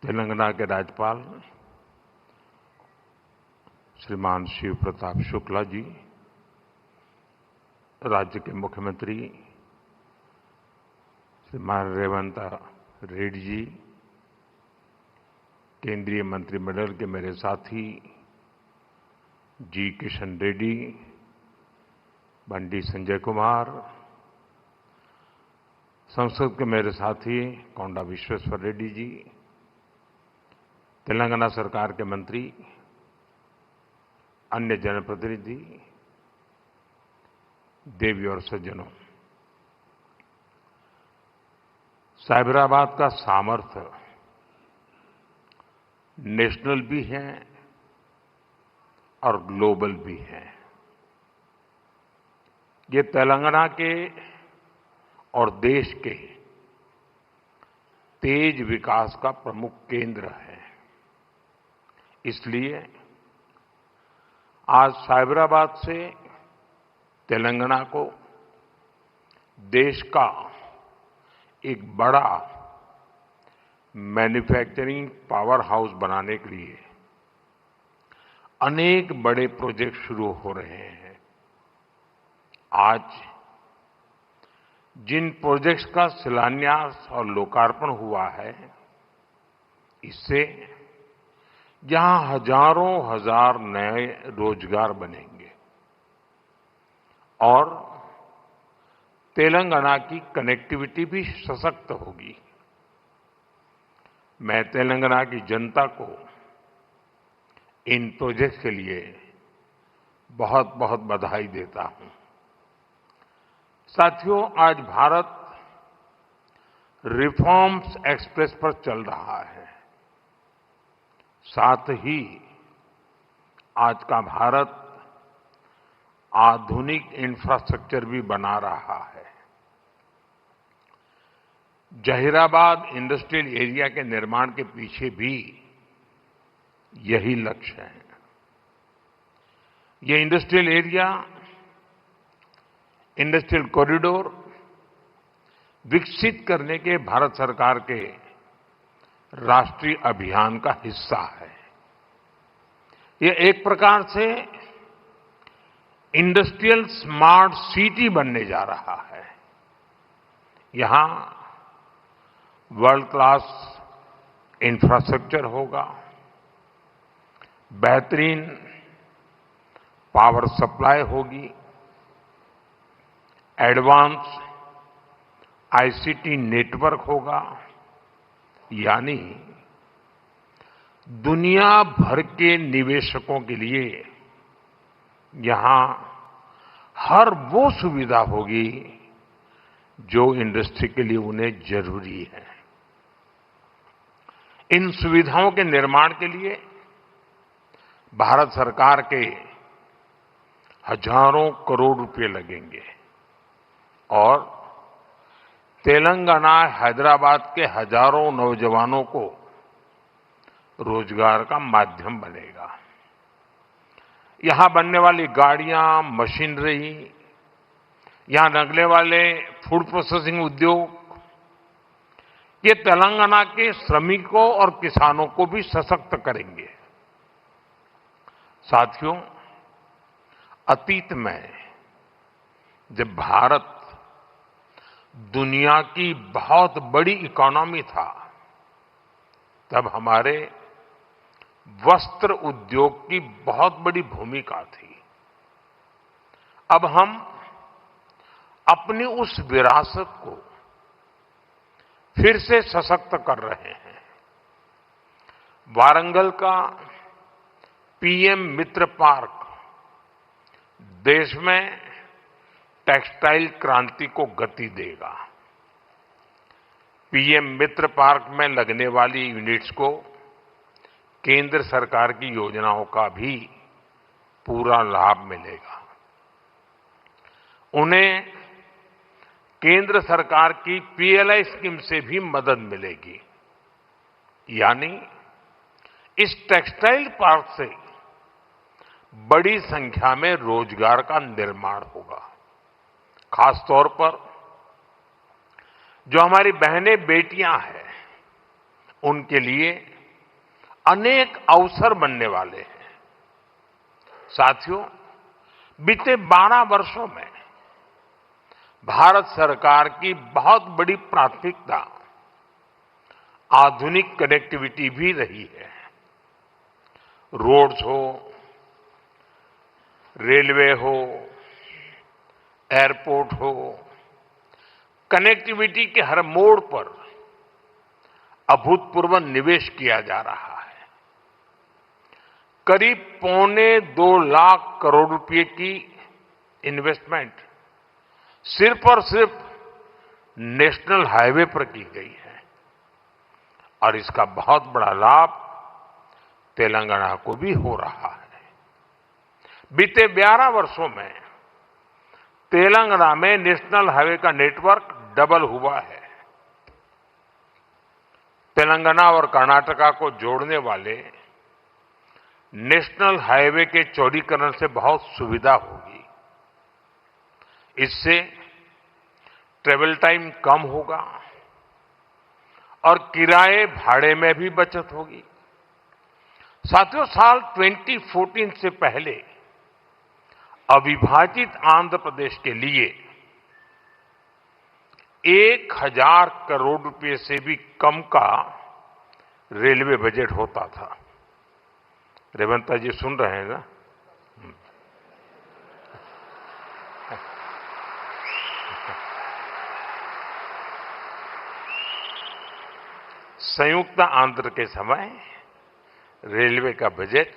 तेलंगाना के राज्यपाल श्रीमान शिव प्रताप शुक्ला जी, राज्य के मुख्यमंत्री श्रीमान रेवंत रेड्डी जी, केंद्रीय मंत्रिमंडल के मेरे साथी जी किशन रेड्डी, बंडी संजय कुमार, संसद के मेरे साथी कोंडा विश्वेश्वर रेड्डी जी, तेलंगाना सरकार के मंत्री, अन्य जनप्रतिनिधि, देवी और सज्जनों, साइबराबाद का सामर्थ्य नेशनल भी है और ग्लोबल भी है। ये तेलंगाना के और देश के तेज विकास का प्रमुख केंद्र है। इसलिए आज साइबराबाद से तेलंगाना को देश का एक बड़ा मैन्युफैक्चरिंग पावर हाउस बनाने के लिए अनेक बड़े प्रोजेक्ट शुरू हो रहे हैं। आज जिन प्रोजेक्ट्स का शिलान्यास और लोकार्पण हुआ है, इससे यहां हजारों हजार नए रोजगार बनेंगे और तेलंगाना की कनेक्टिविटी भी सशक्त होगी। मैं तेलंगाना की जनता को इन प्रोजेक्ट्स के लिए बहुत बहुत बधाई देता हूं। साथियों, आज भारत रिफॉर्म्स एक्सप्रेस पर चल रहा है। साथ ही आज का भारत आधुनिक इंफ्रास्ट्रक्चर भी बना रहा है। जहीराबाद इंडस्ट्रियल एरिया के निर्माण के पीछे भी यही लक्ष्य है। ये इंडस्ट्रियल एरिया, इंडस्ट्रियल कॉरिडोर विकसित करने के भारत सरकार के राष्ट्रीय अभियान का हिस्सा है। ये एक प्रकार से इंडस्ट्रियल स्मार्ट सिटी बनने जा रहा है। यहां वर्ल्ड क्लास इंफ्रास्ट्रक्चर होगा, बेहतरीन पावर सप्लाई होगी, एडवांस आईसीटी नेटवर्क होगा, यानी दुनिया भर के निवेशकों के लिए यहां हर वो सुविधा होगी जो इंडस्ट्री के लिए उन्हें जरूरी है। इन सुविधाओं के निर्माण के लिए भारत सरकार के हजारों करोड़ रुपए लगेंगे और तेलंगाना, हैदराबाद के हजारों नौजवानों को रोजगार का माध्यम बनेगा। यहां बनने वाली गाड़ियां, मशीनरी, यहां लगने वाले फूड प्रोसेसिंग उद्योग, ये तेलंगाना के श्रमिकों और किसानों को भी सशक्त करेंगे। साथियों, अतीत में जब भारत दुनिया की बहुत बड़ी इकोनॉमी था, तब हमारे वस्त्र उद्योग की बहुत बड़ी भूमिका थी। अब हम अपनी उस विरासत को फिर से सशक्त कर रहे हैं। वारंगल का पीएम मित्र पार्क देश में टेक्सटाइल क्रांति को गति देगा। पीएम मित्र पार्क में लगने वाली यूनिट्स को केंद्र सरकार की योजनाओं का भी पूरा लाभ मिलेगा। उन्हें केंद्र सरकार की पीएलआई स्कीम से भी मदद मिलेगी। यानी इस टेक्सटाइल पार्क से बड़ी संख्या में रोजगार का निर्माण होगा। खासतौर पर जो हमारी बहनें बेटियां हैं, उनके लिए अनेक अवसर बनने वाले हैं। साथियों, बीते 12 वर्षों में भारत सरकार की बहुत बड़ी प्राथमिकता आधुनिक कनेक्टिविटी भी रही है। रोड्स हो, रेलवे हो, एयरपोर्ट हो, कनेक्टिविटी के हर मोड़ पर अभूतपूर्व निवेश किया जा रहा है। करीब 2.25 करोड़ रुपए की इन्वेस्टमेंट सिर्फ और सिर्फ नेशनल हाईवे पर की गई है और इसका बहुत बड़ा लाभ तेलंगाना को भी हो रहा है। बीते 11 वर्षों में तेलंगाना में नेशनल हाईवे का नेटवर्क डबल हुआ है। तेलंगाना और कर्नाटका को जोड़ने वाले नेशनल हाईवे के चौड़ीकरण से बहुत सुविधा होगी। इससे ट्रेवल टाइम कम होगा और किराए भाड़े में भी बचत होगी। साथियों, साल 2014 से पहले अविभाजित आंध्र प्रदेश के लिए 1,000 करोड़ रुपए से भी कम का रेलवे बजट होता था। रेवंता जी सुन रहे हैं ना? संयुक्त आंध्र के समय रेलवे का बजट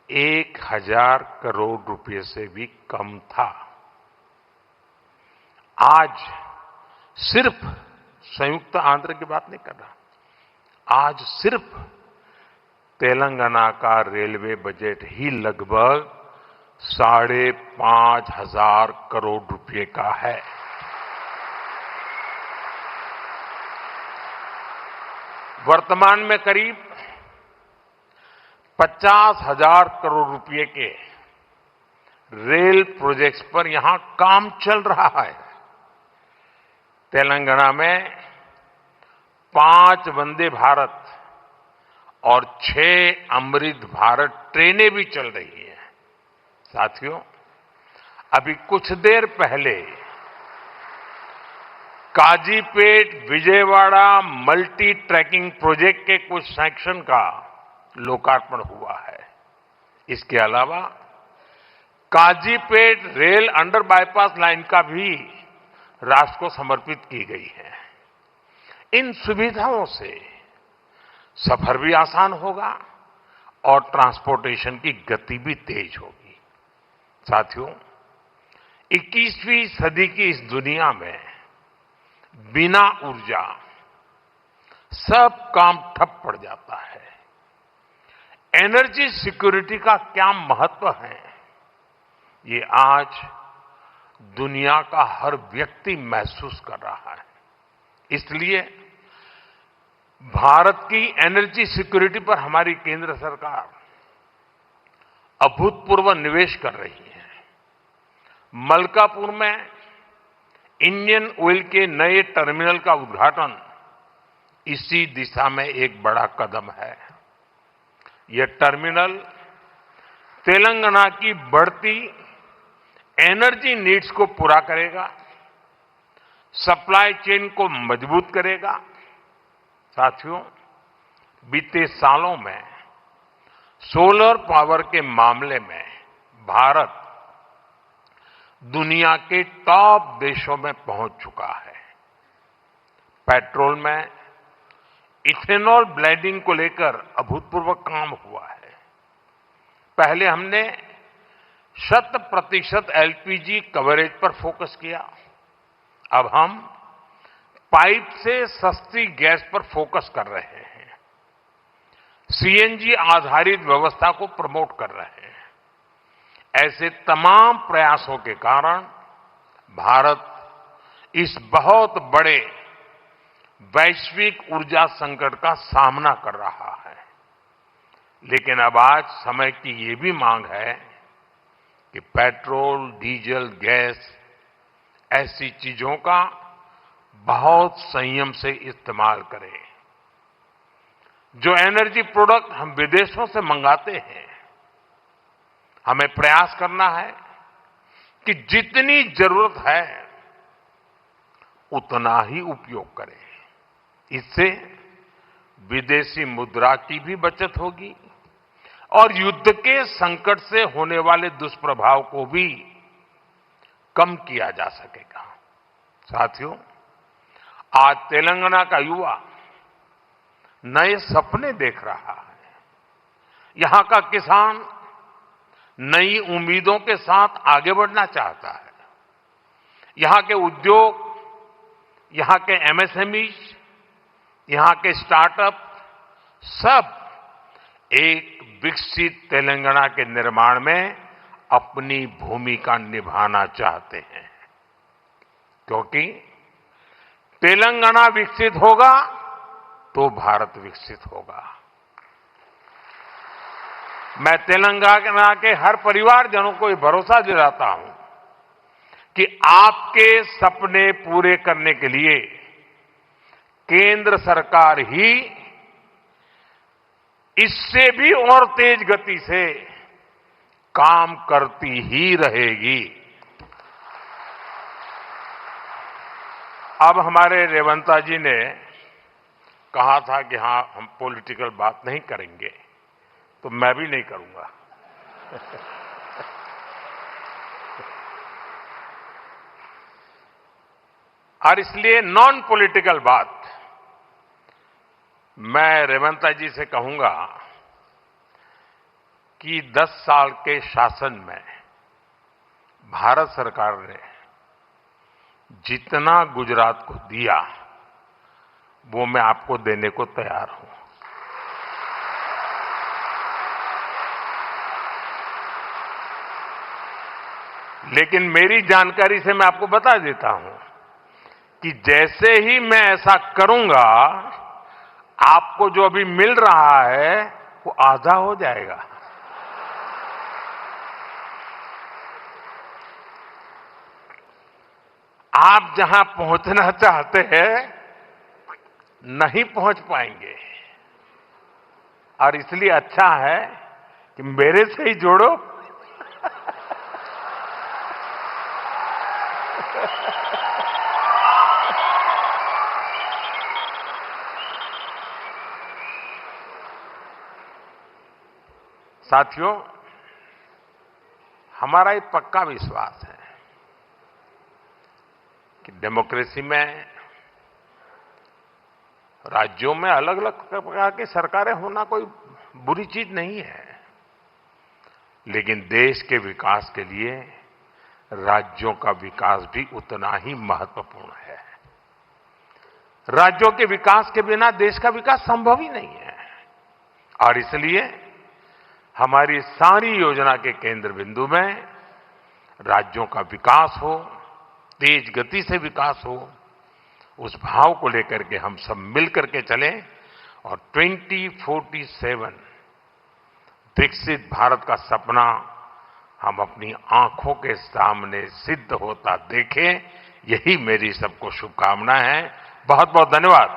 1,000 करोड़ रुपए से भी कम था। आज सिर्फ संयुक्त आंध्र की बात नहीं कर रहा, आज सिर्फ तेलंगाना का रेलवे बजट ही लगभग 5,500 करोड़ रुपए का है। वर्तमान में करीब 50,000 करोड़ रुपए के रेल प्रोजेक्ट्स पर यहां काम चल रहा है। तेलंगाना में 5 वंदे भारत और 6 अमृत भारत ट्रेनें भी चल रही हैं। साथियों, अभी कुछ देर पहले Kazipet Vijayawada multi tracking project के कुछ सेक्शन का लोकार्पण हुआ है। इसके अलावा Kazipet rail under bypass line का भी राष्ट्र को समर्पित की गई है। इन सुविधाओं से सफर भी आसान होगा और ट्रांसपोर्टेशन की गति भी तेज होगी। साथियों, 21वीं सदी की इस दुनिया में बिना ऊर्जा सब काम ठप पड़ जाता है। एनर्जी सिक्योरिटी का क्या महत्व है, ये आज दुनिया का हर व्यक्ति महसूस कर रहा है। इसलिए भारत की एनर्जी सिक्योरिटी पर हमारी केंद्र सरकार अभूतपूर्व निवेश कर रही है। मलकापुर में इंडियन ऑयल के नए टर्मिनल का उद्घाटन इसी दिशा में एक बड़ा कदम है। यह टर्मिनल तेलंगाना की बढ़ती एनर्जी नीड्स को पूरा करेगा, सप्लाई चेन को मजबूत करेगा। साथियों, बीते सालों में सोलर पावर के मामले में भारत दुनिया के टॉप देशों में पहुंच चुका है। पेट्रोल में इथेनॉल ब्लेंडिंग को लेकर अभूतपूर्व काम हुआ है। पहले हमने 100% एलपीजी कवरेज पर फोकस किया। अब हम पाइप से सस्ती गैस पर फोकस कर रहे हैं। सीएनजी आधारित व्यवस्था को प्रमोट कर रहे हैं। ऐसे तमाम प्रयासों के कारण भारत इस बहुत बड़े वैश्विक ऊर्जा संकट का सामना कर रहा है। लेकिन अब आज समय की ये भी मांग है कि पेट्रोल, डीजल, गैस ऐसी चीजों का बहुत संयम से इस्तेमाल करें। जो एनर्जी प्रोडक्ट हम विदेशों से मंगाते हैं, हमें प्रयास करना है कि जितनी जरूरत है उतना ही उपयोग करें। इससे विदेशी मुद्रा की भी बचत होगी और युद्ध के संकट से होने वाले दुष्प्रभाव को भी कम किया जा सकेगा। साथियों, आज तेलंगाना का युवा नए सपने देख रहा है। यहां का किसान नई उम्मीदों के साथ आगे बढ़ना चाहता है। यहां के उद्योग, यहां के एमएसएमई, यहां के स्टार्टअप सब एक विकसित तेलंगाना के निर्माण में अपनी भूमिका निभाना चाहते हैं, क्योंकि तेलंगाना विकसित होगा तो भारत विकसित होगा। मैं तेलंगाना के हर परिवारजनों को ये भरोसा दिलाता हूं कि आपके सपने पूरे करने के लिए केंद्र सरकार ही इससे भी और तेज गति से काम करती ही रहेगी। अब हमारे रेवंता जी ने कहा था कि हां, हम पॉलिटिकल बात नहीं करेंगे, तो मैं भी नहीं करूंगा। और इसलिए नॉन पॉलिटिकल बात मैं रेवंता जी से कहूंगा कि 10 साल के शासन में भारत सरकार ने जितना गुजरात को दिया वो मैं आपको देने को तैयार हूं। लेकिन मेरी जानकारी से मैं आपको बता देता हूं कि जैसे ही मैं ऐसा करूंगा, आपको जो अभी मिल रहा है वो आधा हो जाएगा। आप जहां पहुंचना चाहते हैं नहीं पहुंच पाएंगे, और इसलिए अच्छा है कि मेरे से ही जोड़ो। साथियों, हमारा एक पक्का विश्वास है कि डेमोक्रेसी में राज्यों में अलग अलग प्रकार की सरकारें होना कोई बुरी चीज नहीं है, लेकिन देश के विकास के लिए राज्यों का विकास भी उतना ही महत्वपूर्ण है। राज्यों के विकास के बिना देश का विकास संभव ही नहीं है, और इसलिए हमारी सारी योजना के केंद्र बिंदु में राज्यों का विकास हो, तेज गति से विकास हो, उस भाव को लेकर के हम सब मिलकर के चलें और 2047 विकसित भारत का सपना हम अपनी आंखों के सामने सिद्ध होता देखें। यही मेरी सबको शुभकामनाएं है। बहुत बहुत धन्यवाद।